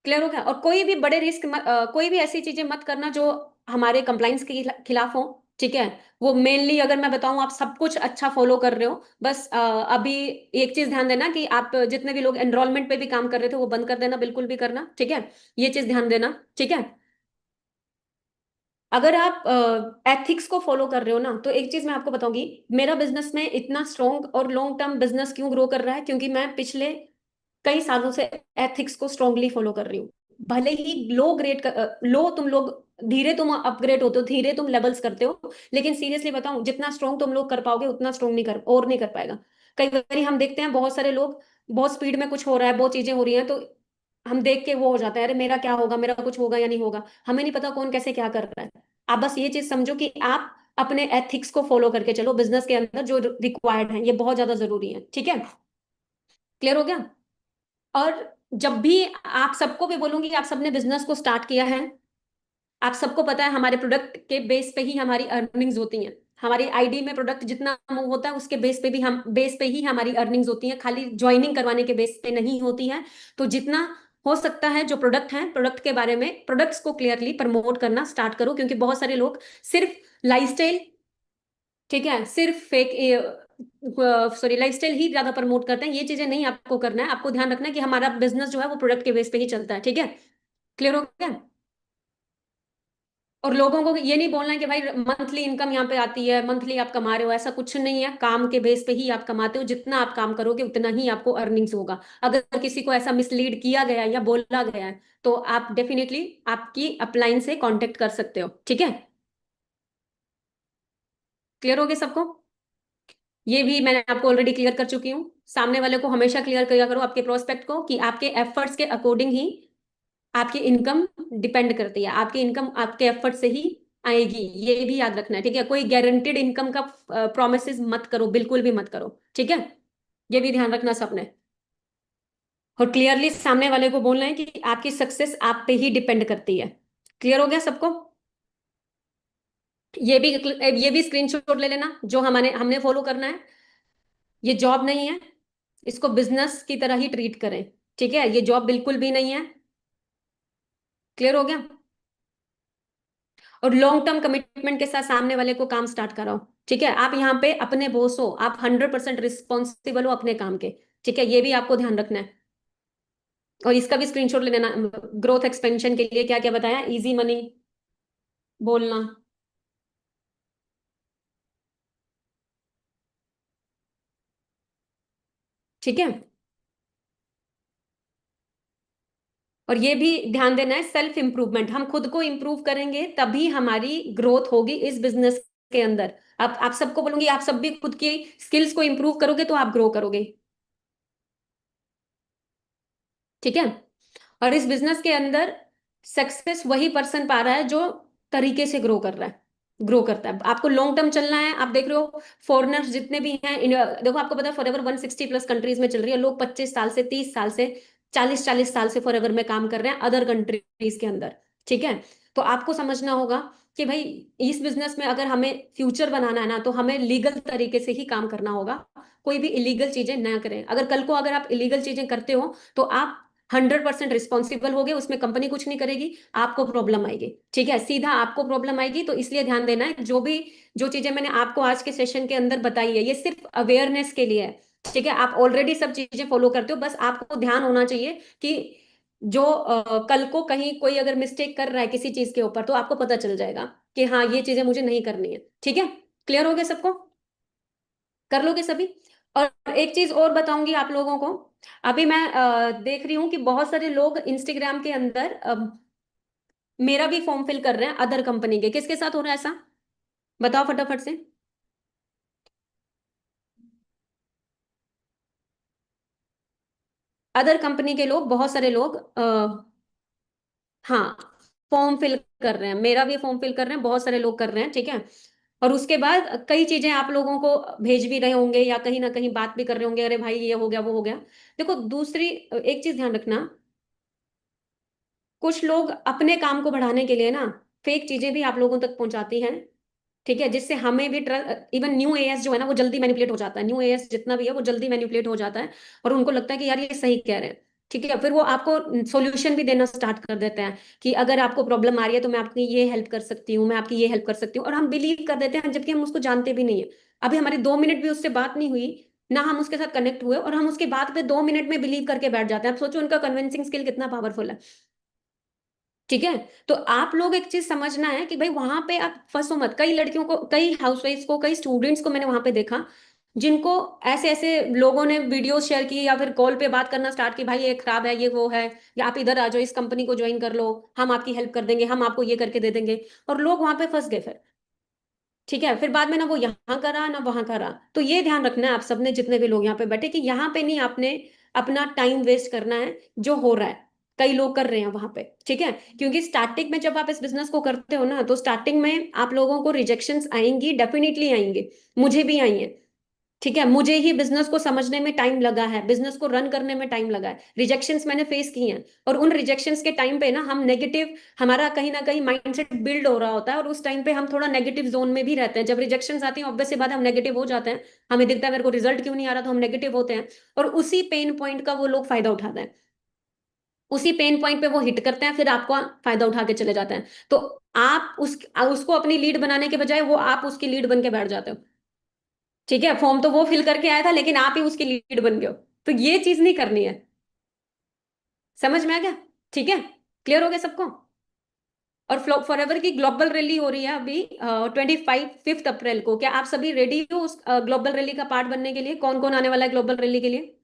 क्लियर हो गया? और कोई भी बड़े रिस्क, कोई भी ऐसी चीजें मत करना जो हमारे कंप्लाइंस के खिलाफ हो, ठीक है। वो मेनली अगर मैं बताऊं, आप सब कुछ अच्छा फॉलो कर रहे हो, बस अभी एक चीज ध्यान देना कि आप जितने भी लोग एनरोलमेंट पे भी काम कर रहे थे वो बंद कर देना, बिल्कुल भी करना, ठीक है। ये चीज ध्यान देना, ठीक है। अगर आप एथिक्स को फॉलो कर रहे हो ना, तो एक चीज मैं आपको बताऊंगी, मेरा बिजनेस में इतना स्ट्रॉन्ग और लॉन्ग टर्म बिजनेस क्यों ग्रो कर रहा है, क्योंकि मैं पिछले कई सालों से एथिक्स को स्ट्रांगली फॉलो कर रही हूँ। भले ही लो ग्रेड, लो तुम लोग, धीरे तुम अपग्रेड होते हो, धीरे तुम लेवल्स करते हो, लेकिन सीरियसली बताऊं, जितना स्ट्रांग तुम लोग कर पाओगे उतना स्ट्रांग नहीं कर, और नहीं कर पाएगा। कई बार हम देखते हैं बहुत सारे लोग, बहुत स्पीड में कुछ हो रहा है, बहुत चीजें हो रही हैं, तो हम देख के वो हो जाता है, अरे मेरा क्या होगा, मेरा कुछ होगा या नहीं होगा, हमें नहीं पता कौन कैसे क्या कर रहा है। आप बस ये चीज समझो कि आप अपने एथिक्स को फॉलो करके चलो बिजनेस के अंदर, जो रिक्वायर्ड है, ये बहुत ज्यादा जरूरी है, ठीक है। क्लियर हो गया। और जब भी आप सबको भी बोलूंगी, आप सबने बिजनेस को स्टार्ट किया है, आप सबको पता है हमारे प्रोडक्ट के बेस पे ही हमारी अर्निंग्स होती हैं। हमारी आईडी में प्रोडक्ट जितना मूव होता है उसके बेस पे ही हमारी अर्निंग्स होती हैं, खाली ज्वाइनिंग करवाने के बेस पे नहीं होती है। तो जितना हो सकता है जो प्रोडक्ट है, प्रोडक्ट के बारे में, प्रोडक्ट्स को क्लियरली प्रमोट करना स्टार्ट करो, क्योंकि बहुत सारे लोग सिर्फ लाइफस्टाइल, ठीक है, सिर्फ फेक, सॉरी, लाइफस्टाइल ही ज्यादा प्रमोट करते हैं। ये चीजें नहीं आपको करना है, आपको ध्यान रखना है कि हमारा बिजनेस जो है वो प्रोडक्ट के बेस पे ही चलता है, ठीक है। क्लियर हो गया। और लोगों को ये नहीं बोलना है कि भाई मंथली इनकम यहाँ पे आती है, मंथली आप कमा रहे हो, ऐसा कुछ नहीं है। काम के बेस पे ही आप कमाते हो, जितना आप काम करोगे उतना ही आपको अर्निंग्स होगा। अगर किसी को ऐसा मिसलीड किया गया है या बोला गया है, तो आप डेफिनेटली आपकी अपलाइन से कांटेक्ट कर सकते हो, ठीक है। क्लियर हो गया सबको। ये भी मैंने आपको ऑलरेडी क्लियर कर चुकी हूँ। सामने वाले को हमेशा क्लियर किया करो, आपके प्रोस्पेक्ट को, कि आपके एफर्ट्स के अकॉर्डिंग ही आपकी इनकम डिपेंड करती है, आपकी इनकम आपके एफर्ट से ही आएगी। ये भी याद रखना है, ठीक है। कोई गारंटेड इनकम का प्रोमिस मत करो, बिल्कुल भी मत करो, ठीक है। ये भी ध्यान रखना सबने। और क्लियरली सामने वाले को बोलना है कि आपकी सक्सेस आप पे ही डिपेंड करती है। क्लियर हो गया सबको। ये भी स्क्रीनशॉट ले लेना, जो हमारे हमने फॉलो करना है। ये जॉब नहीं है, इसको बिजनेस की तरह ही ट्रीट करें, ठीक है। ये जॉब बिल्कुल भी नहीं है। क्लियर हो गया। और लॉन्ग टर्म कमिटमेंट के साथ सामने वाले को काम स्टार्ट कराओ, ठीक है। आप यहाँ पे अपने बॉस हो, आप 100% रिस्पॉन्सिबल हो अपने काम के, ठीक है। ये भी आपको ध्यान रखना है। और इसका भी स्क्रीनशॉट ले लेना। ग्रोथ एक्सपेंशन के लिए क्या क्या बताया, इजी मनी बोलना, ठीक है। और ये भी ध्यान देना है, सेल्फ इंप्रूवमेंट, हम खुद को इंप्रूव करेंगे तभी हमारी ग्रोथ होगी इस बिजनेस के अंदर। आप सबको बोलूंगी, आप सब भी खुद की स्किल्स को इंप्रूव करोगे तो आप ग्रो करोगे, ठीक है। और इस बिजनेस के अंदर सक्सेस वही पर्सन पा रहा है जो तरीके से ग्रो कर रहा है, ग्रो करता है। आपको लॉन्ग टर्म चलना है। आप देख रहे हो फॉरेनर्स जितने भी हैं, देखो आपको पता है फॉर एवर 160+ कंट्रीज में चल रही है। लोग 25 साल से, 30 साल से, 40-40 साल से फॉर एवर में काम कर रहे हैं अदर कंट्रीज के अंदर, ठीक है। तो आपको समझना होगा कि भाई इस बिजनेस में अगर हमें फ्यूचर बनाना है ना, तो हमें लीगल तरीके से ही काम करना होगा। कोई भी इलीगल चीजें ना करें। अगर कल को अगर आप इलीगल चीजें करते हो, तो आप 100% रिस्पॉन्सिबल हो गए, उसमें कंपनी कुछ नहीं करेगी, आपको प्रॉब्लम आएगी, ठीक है। सीधा आपको प्रॉब्लम आएगी। तो इसलिए ध्यान देना है, जो चीजें मैंने आपको आज के सेशन के अंदर बताई है, ये सिर्फ अवेयरनेस के लिए है, ठीक है। आप ऑलरेडी सब चीजें फॉलो करते हो, बस आपको ध्यान होना चाहिए कि जो कल को कहीं कोई अगर मिस्टेक कर रहा है किसी चीज के ऊपर, तो आपको पता चल जाएगा कि हाँ ये चीजें मुझे नहीं करनी है, ठीक है। क्लियर हो गया सबको। कर लोगे सभी। और एक चीज और बताऊंगी आप लोगों को। अभी मैं देख रही हूँ कि बहुत सारे लोग इंस्टाग्राम के अंदर मेरा भी फॉर्म फिल कर रहे हैं अदर कंपनी के। किसके साथ हो रहा है ऐसा, बताओ फटाफट से। अदर कंपनी के लोग, बहुत सारे लोग, हाँ, फॉर्म फिल कर रहे हैं। मेरा भी फॉर्म फिल कर रहे हैं, बहुत सारे लोग कर रहे हैं, ठीक है। और उसके बाद कई चीजें आप लोगों को भेज भी रहे होंगे, या कहीं ना कहीं बात भी कर रहे होंगे, अरे भाई ये हो गया वो हो गया। देखो दूसरी एक चीज ध्यान रखना, कुछ लोग अपने काम को बढ़ाने के लिए ना फेक चीजें भी आप लोगों तक पहुंचाती हैं, ठीक है। जिससे हमें भी ट्रस्ट, इवन न्यू एएस जो है ना वो जल्दी मैनिपुलेट हो जाता है। न्यू एएस जितना भी है वो जल्दी मैनिपुलेट हो जाता है, और उनको लगता है कि यार ये सही कह रहे हैं, ठीक है। फिर वो आपको सॉल्यूशन भी देना स्टार्ट कर देते हैं कि अगर आपको प्रॉब्लम आ रही है तो मैं आपकी ये हेल्प कर सकती हूँ, मैं आपकी ये हेल्प कर सकती हूँ, और हम बिलीव कर देते हैं, जबकि हम उसको जानते भी नहीं है। अभी हमारी 2 मिनट भी उससे बात नहीं हुई ना, हम उसके साथ कनेक्ट हुए, और हम उसके बात पे 2 मिनट में बिलीव करके बैठ जाते हैं। आप सोचो उनका कन्विंसिंग स्किल कितना पावरफुल है, ठीक है। तो आप लोग एक चीज समझना है कि भाई वहां पे आप फंसो मत। कई लड़कियों को, कई हाउसवाइफ्स को, कई स्टूडेंट्स को मैंने वहां पे देखा, जिनको ऐसे ऐसे लोगों ने वीडियो शेयर की या फिर कॉल पे बात करना स्टार्ट की, भाई ये खराब है, ये वो है, या आप इधर आ जाओ, इस कंपनी को ज्वाइन कर लो, हम आपकी हेल्प कर देंगे, हम आपको ये करके दे देंगे। और लोग वहां पे फंस गए फिर, ठीक है, फिर बाद में ना वो यहाँ करा ना वहां करा। तो ये ध्यान रखना है आप सबने, जितने भी लोग यहाँ पे बैठे, कि यहाँ पे नहीं आपने अपना टाइम वेस्ट करना है जो हो रहा है कई लोग कर रहे हैं वहां पे। ठीक है, क्योंकि स्टार्टिंग में जब आप इस बिजनेस को करते हो ना, तो स्टार्टिंग में आप लोगों को रिजेक्शंस आएंगी, डेफिनेटली आएंगे। मुझे भी आई हैं। ठीक है, मुझे ही बिजनेस को समझने में टाइम लगा है, बिजनेस को रन करने में टाइम लगा है, रिजेक्शंस मैंने फेस किए हैं। और उन रिजेक्शंस के टाइम पे ना हम नेगेटिव, हमारा कहीं ना कहीं माइंडसेट बिल्ड हो रहा होता है, और उस टाइम पे हम थोड़ा नेगेटिव जोन में भी रहते हैं। जब रिजेक्शंस आती हैं, ऑब्वियस सी बात है हम नेगेटिव हो जाते हैं। हमें दिखता है मेरे को रिजल्ट क्यों नहीं आ रहा, तो हम नेगेटिव होते हैं। और उसी पेन पॉइंट का वो लोग फायदा उठाते हैं, उसी पेन पॉइंट पे वो हिट करते हैं, फिर आपको फायदा उठा के चले जाते हैं। तो आप उसको अपनी लीड बनाने के बजाय वो आप उसकी लीड बन के बैठ जाते हो। ठीक है, फॉर्म तो वो फिल करके आया था, लेकिन आप ही उसकी लीड बन गए हो। तो ये चीज नहीं करनी है। समझ में आ गया? ठीक है, क्लियर हो गया सबको? और फ्लो फॉरएवर की ग्लोबल रैली हो रही है अभी 5 अप्रैल को। क्या आप सभी रेडी हो उस ग्लोबल रैली का पार्ट बनने के लिए? कौन कौन आने वाला है ग्लोबल रैली के लिए?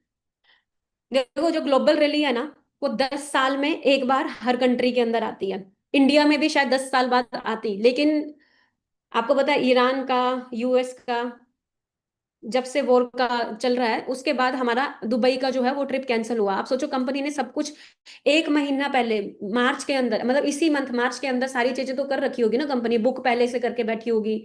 देखो, जो ग्लोबल रैली है ना, वो 10 साल में एक बार हर कंट्री के अंदर आती है। इंडिया में भी शायद 10 साल बाद आती, लेकिन आपको पता है ईरान का, यूएस का, जब से वॉर का चल रहा है उसके बाद हमारा दुबई का जो है वो ट्रिप कैंसिल हुआ। आप सोचो, कंपनी ने सब कुछ एक महीना पहले, मार्च के अंदर, मतलब इसी मंथ मार्च के अंदर सारी चीजें तो कर रखी होगी ना। कंपनी बुक पहले से करके बैठी होगी,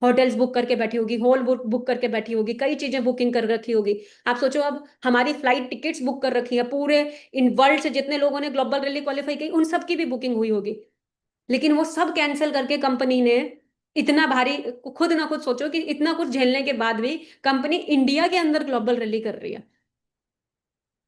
होटल्स बुक करके बैठी होगी, हॉल बुक बुक करके बैठी होगी, कई चीजें बुकिंग कर रखी होगी। आप सोचो, अब हमारी फ्लाइट टिकट्स बुक कर रखी है पूरे, इन वर्ल्ड से जितने लोगों ने ग्लोबल रैली क्वालिफाई की उन सबकी भी बुकिंग हुई होगी। लेकिन वो सब कैंसिल करके कंपनी ने इतना भारी, खुद ना खुद सोचो कि इतना कुछ झेलने के बाद भी कंपनी इंडिया के अंदर ग्लोबल रैली कर रही है।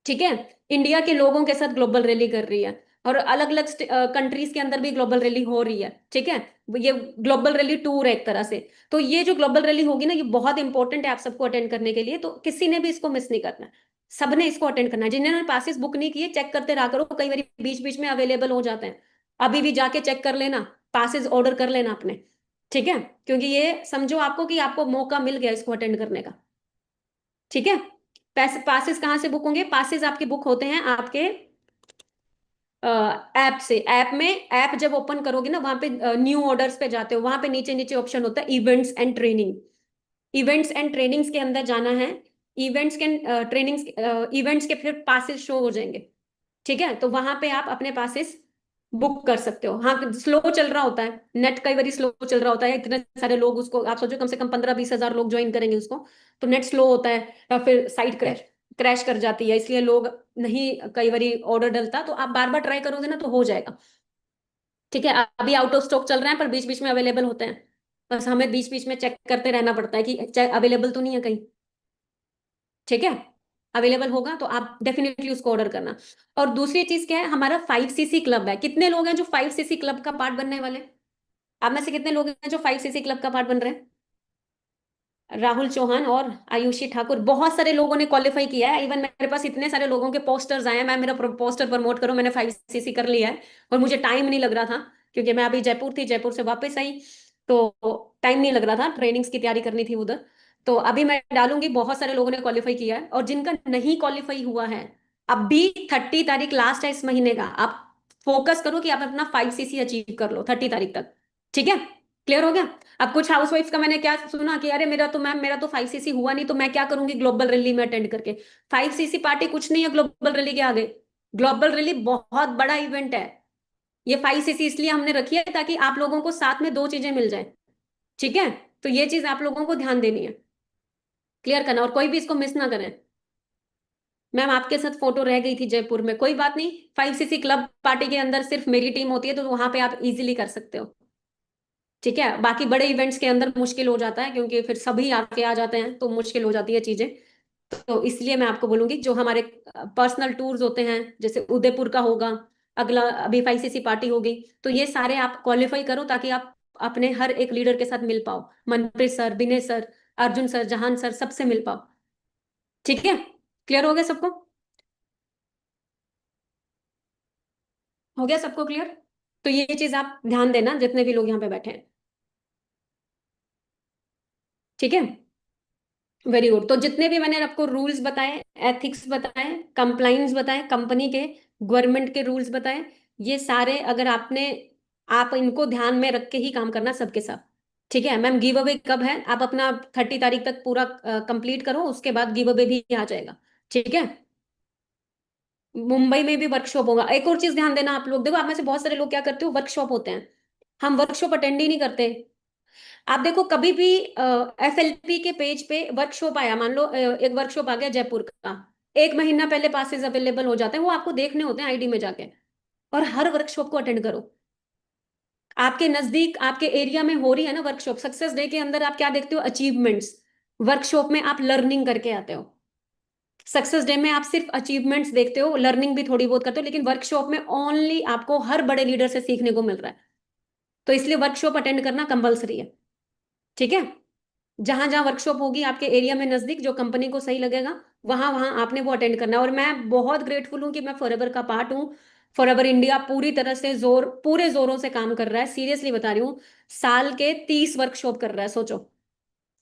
ठीक है, इंडिया के लोगों के साथ ग्लोबल रैली कर रही है, और अलग अलग कंट्रीज के अंदर भी ग्लोबल रैली हो रही है। ठीक है, ये ग्लोबल रैली टूर है एक तरह से। तो ये जो ग्लोबल रैली होगी ना, ये बहुत इंपॉर्टेंट है आप सबको अटेंड करने के लिए। तो किसी ने भी इसको मिस नहीं करना है, सबने इसको अटेंड करना है। जिन्होंने पासेस बुक नहीं किए, चेक करते रहा करो, कई बार बीच बीच में अवेलेबल हो जाते हैं। अभी भी जाके चेक कर लेना, पासेस ऑर्डर कर लेना अपने। ठीक है, क्योंकि ये समझो आपको कि आपको मौका मिल गया इसको अटेंड करने का। ठीक है, पैसे पासेस कहाँ से बुक होंगे? पासेस आपके बुक होते हैं आपके ऐप से। ऐप में, ऐप जब ओपन करोगे ना, वहां पे न्यू ऑर्डर्स पे जाते हो, वहां पे नीचे नीचे ऑप्शन होता है events and training. Events and trainings के अंदर जाना है। इवेंट्स के ट्रेनिंग्स, इवेंट्स के फिर पासेस शो हो जाएंगे। ठीक है, तो वहां पे आप अपने पासेस बुक कर सकते हो। हाँ, स्लो चल रहा होता है नेट, कई बार स्लो चल रहा होता है, इतने सारे लोग उसको, आप सोचो कम से कम 15-20 हजार लोग ज्वाइन करेंगे उसको, तो नेट स्लो होता है, या फिर साइट क्रैश क्रैश कर जाती है, इसलिए लोग नहीं, कई बार ऑर्डर डलता। तो आप बार बार ट्राई करोगे ना तो हो जाएगा। ठीक है, अभी आउट ऑफ स्टॉक चल रहे हैं, पर बीच बीच में अवेलेबल होते हैं। बस हमें बीच बीच में चेक करते रहना पड़ता है कि अवेलेबल तो नहीं है कहीं। ठीक है, अवेलेबल होगा तो आप डेफिनेटली उसको ऑर्डर करना। और दूसरी चीज क्या है, हमारा 5cc क्लब है। कितने लोग हैं जो 5cc क्लब का पार्ट बनने वाले? आप में से कितने लोग हैं जो 5cc क्लब का पार्ट बन रहे हैं? राहुल चौहान और आयुषी ठाकुर, बहुत सारे लोगों ने क्वालिफाई किया है। इवन मेरे पास इतने सारे लोगों के पोस्टर्स आए हैं, मैं मेरा पोस्टर प्रमोट करूं, मैंने 5cc कर लिया है। और मुझे टाइम नहीं लग रहा था, क्योंकि मैं अभी जयपुर थी, जयपुर से वापस आई, तो टाइम नहीं लग रहा था, ट्रेनिंग्स की तैयारी करनी थी उधर। तो अभी मैं डालूंगी, बहुत सारे लोगों ने क्वालिफाई किया है। और जिनका नहीं क्वालिफाई हुआ है, अभी 30 तारीख लास्ट है इस महीने का, आप फोकस करो कि आप अपना 5cc अचीव कर लो 30 तारीख तक। ठीक है, क्लियर हो गया? अब कुछ हाउसवाइफ्स का मैंने क्या सुना कि अरे मेरा तो मैम, मेरा तो 5cc हुआ नहीं, तो मैं क्या करूंगी ग्लोबल रैली में अटेंड करके? 5cc पार्टी कुछ नहीं है ग्लोबल रैली के आगे। ग्लोबल रैली बहुत बड़ा इवेंट है। ये 5cc इसलिए हमने रखी है ताकि आप लोगों को साथ में दो चीजें मिल जाए। ठीक है, तो ये चीज आप लोगों को ध्यान देनी है, क्लियर करना, और कोई भी इसको मिस ना करें। मैम आपके साथ फोटो रह गई थी जयपुर में, कोई बात नहीं, 5cc क्लब पार्टी के अंदर सिर्फ मेरी टीम होती है, तो वहां पे आप इजीली कर सकते हो। ठीक है, बाकी बड़े इवेंट्स के अंदर मुश्किल हो जाता है, क्योंकि फिर सभी आके आ जाते हैं तो मुश्किल हो जाती है चीजें। तो इसलिए मैं आपको बोलूंगी, जो हमारे पर्सनल टूर्स होते हैं, जैसे उदयपुर का होगा अगला, अभी 5cc पार्टी होगी, तो ये सारे आप क्वालिफाई करो ताकि आप अपने हर एक लीडर के साथ मिल पाओ, मनप्रीत सर, विनय सर, अर्जुन सर, जहान सर, सबसे मिल पाओ। ठीक है, क्लियर हो गया सबको? हो गया सबको क्लियर? तो ये चीज आप ध्यान देना जितने भी लोग यहाँ पे बैठे हैं। ठीक है, वेरी गुड। तो जितने भी मैंने आपको रूल्स बताए, एथिक्स बताए, कंप्लाइंस बताए, कंपनी के, गवर्नमेंट के रूल्स बताए, ये सारे अगर आपने, आप इनको ध्यान में रख के ही काम करना सबके साथ। ठीक है मैम, गिव अवे कब है? आप अपना 30 तारीख तक पूरा कंप्लीट करो, उसके बाद गिव अवे भी आ जाएगा। ठीक है। मुंबई में भी वर्कशॉप होगा। एक और चीज ध्यान देना, आप लोग देखो, आप में से बहुत सारे लोग क्या करते हो, वर्कशॉप होते हैं, हम वर्कशॉप अटेंड ही नहीं करते। आप देखो कभी भी FLP के पेज पे वर्कशॉप आया, मान लो एक वर्कशॉप आ गया जयपुर का, 1 महीना पहले पासेस अवेलेबल हो जाते हैं, वो आपको देखने होते हैं आईडी में जाके। और हर वर्कशॉप को अटेंड करो। आपके नजदीक आपके एरिया में हो रही है ना वर्कशॉप, सक्सेस डे के अंदर आप क्या देखते हो, अचीवमेंट्स। वर्कशॉप में आप लर्निंग करके आते हो। सक्सेस डे में आप सिर्फ अचीवमेंट्स देखते हो, लर्निंग भी थोड़ी बहुत करते हो, लेकिन वर्कशॉप में ओनली आपको हर बड़े लीडर से सीखने को मिल रहा है। तो इसलिए वर्कशॉप अटेंड करना कंपलसरी है। ठीक है। जहां जहां वर्कशॉप होगी आपके एरिया में नजदीक, जो कंपनी को सही लगेगा, वहां वहां आपने वो अटेंड करना है। और मैं बहुत ग्रेटफुल हूं कि मैं फॉरएवर का पार्ट हूँ। फॉरएवर इंडिया पूरी तरह से पूरे जोरों से काम कर रहा है, सीरियसली बता रही हूँ। साल के 30 वर्कशॉप कर रहा है, सोचो।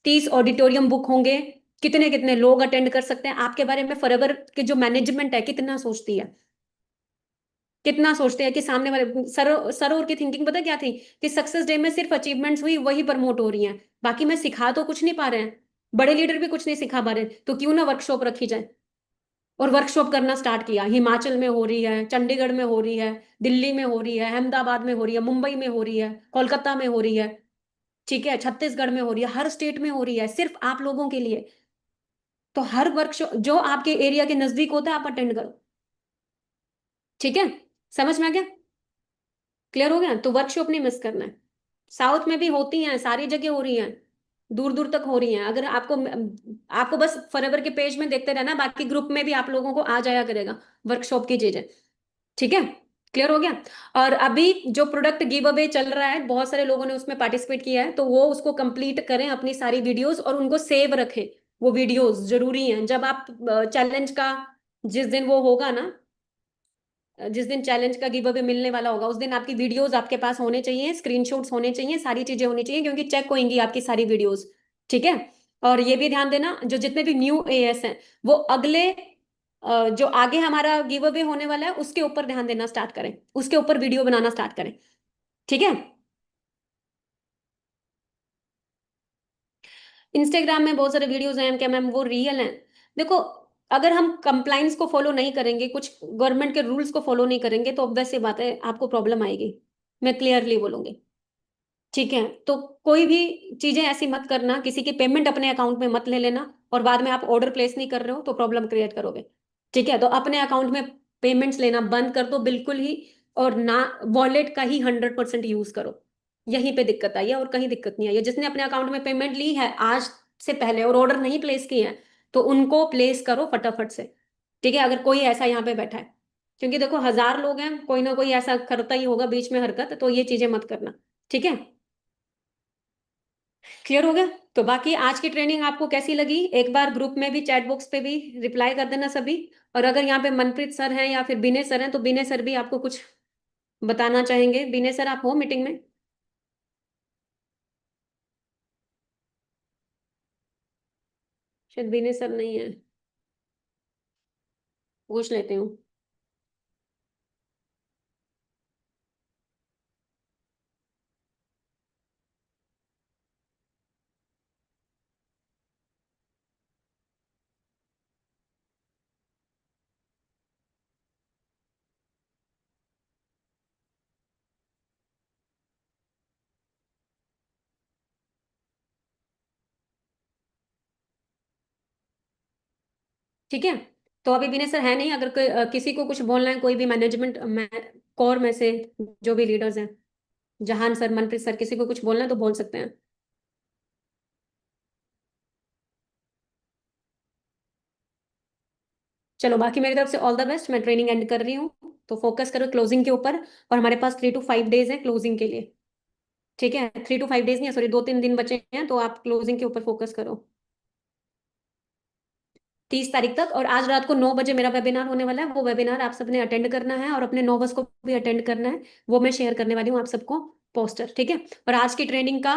30 ऑडिटोरियम बुक होंगे। कितने कितने लोग अटेंड कर सकते हैं, आपके बारे में फॉरएवर की जो मैनेजमेंट है कितना सोचती है। कितना सोचते हैं कि सामने वाले सर और की थिंकिंग पता क्या थी, कि सक्सेस डे में सिर्फ अचीवमेंट्स हुई वही प्रमोट हो रही हैं, बाकी मैं सिखा तो कुछ नहीं पा रहे हैं। बड़े लीडर भी कुछ नहीं सिखा पा रहे, तो क्यों ना वर्कशॉप रखी जाए। और वर्कशॉप करना स्टार्ट किया, हिमाचल में हो रही है, चंडीगढ़ में हो रही है, दिल्ली में हो रही है, अहमदाबाद में हो रही है, मुंबई में हो रही है, कोलकाता में हो रही है। ठीक है, छत्तीसगढ़ में हो रही है, हर स्टेट में हो रही है, सिर्फ आप लोगों के लिए। तो हर वर्कशॉप जो आपके एरिया के नजदीक होता है आप अटेंड करो। ठीक है। समझ में आ गया? क्लियर हो गया? तो वर्कशॉप नहीं मिस करना है। साउथ में भी होती हैं, सारी जगह हो रही हैं, दूर दूर तक हो रही हैं। अगर आपको बस फॉरएवर के पेज में देखते रहना, बाकी ग्रुप में भी आप लोगों को आ जाया करेगा वर्कशॉप की चीजें। ठीक है। क्लियर हो गया? और अभी जो प्रोडक्ट गिव अवे चल रहा है, बहुत सारे लोगों ने उसमें पार्टिसिपेट किया है, तो वो उसको कंप्लीट करें, अपनी सारी वीडियोस, और उनको सेव रखें। वो वीडियोस जरूरी हैं, जब आप चैलेंज का जिस दिन वो होगा ना, जिस दिन चैलेंज का गिव अवे मिलने वाला होगा, उस दिन आपकी वीडियोस आपके पास होने चाहिए, स्क्रीनशॉट्स होने चाहिए, सारी चीजें होनी चाहिए, क्योंकि चेक होंगी आपकी सारी वीडियोस। ठीक है। और ये भी ध्यान देना, जो जितने भी न्यू AS हैं, वो अगले जो आगे हमारा गिव अवे होने वाला है उसके ऊपर ध्यान देना स्टार्ट करें, उसके ऊपर वीडियो बनाना स्टार्ट करें। ठीक है। इंस्टाग्राम में बहुत सारे वीडियोस हैं क्या मैम, वो रियल हैं? देखो, अगर हम कंप्लाइंस को फॉलो नहीं करेंगे, कुछ गवर्नमेंट के रूल्स को फॉलो नहीं करेंगे, तो ऑब्वियस सी बात है आपको प्रॉब्लम आएगी। मैं क्लियरली बोलूंगी। ठीक है। तो कोई भी चीजें ऐसी मत करना, किसी की पेमेंट अपने अकाउंट में मत ले लेना, और बाद में आप ऑर्डर प्लेस नहीं कर रहे हो तो प्रॉब्लम क्रिएट करोगे। ठीक है। तो अपने अकाउंट में पेमेंट्स लेना बंद कर दो बिल्कुल ही। और ना, वॉलेट का ही 100% यूज करो। यहीं पे दिक्कत आई है, और कहीं दिक्कत नहीं आई है। जिसने अपने अकाउंट में पेमेंट ली है आज से पहले और ऑर्डर नहीं प्लेस किए हैं, तो उनको प्लेस करो फटाफट से। ठीक है, अगर कोई ऐसा यहाँ पे बैठा है, क्योंकि देखो 1000 लोग हैं, कोई ना कोई ऐसा करता ही होगा बीच में हरकत, तो ये चीजें मत करना। ठीक है। क्लियर हो गया? तो बाकी आज की ट्रेनिंग आपको कैसी लगी, एक बार ग्रुप में भी, चैट बॉक्स पे भी रिप्लाई कर देना सभी। और अगर यहाँ पे मनप्रीत सर हैं या फिर विनय सर हैं, तो विनय सर भी आपको कुछ बताना चाहेंगे। विनय सर, आप हो मीटिंग में? शायद विनय सर नहीं है, पूछ लेती हूँ। ठीक है। तो अभी विनय सर है नहीं, अगर किसी को कुछ बोलना है, कोई भी मैनेजमेंट में, कोर में से जो भी लीडर्स हैं, जहान सर, मनप्रीत सर, किसी को कुछ बोलना है तो बोल सकते हैं। चलो, बाकी मेरी तरफ से ऑल द बेस्ट, मैं ट्रेनिंग एंड कर रही हूँ। तो फोकस करो क्लोजिंग के ऊपर। और हमारे पास 3 to 5 डेज है क्लोजिंग के लिए। ठीक है, 3 to 5 डेज नहीं, सॉरी, 2-3 दिन बचे हैं, तो आप क्लोजिंग के ऊपर फोकस करो। 30 तारीख तक। और आज रात को 9 बजे मेरा वेबिनार होने वाला है, वो वेबिनार आप सबने अटेंड करना है, और अपने नोवस को भी अटेंड करना है। वो मैं शेयर करने वाली हूँ आप सबको, पोस्टर। ठीक है। और आज की ट्रेनिंग का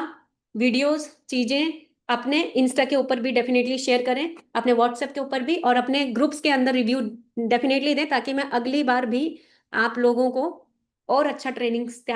वीडियोस, चीजें अपने इंस्टा के ऊपर भी डेफिनेटली शेयर करें, अपने व्हाट्सएप के ऊपर भी, और अपने ग्रुप्स के अंदर रिव्यू डेफिनेटली दें, ताकि मैं अगली बार भी आप लोगों को और अच्छा ट्रेनिंग तैयार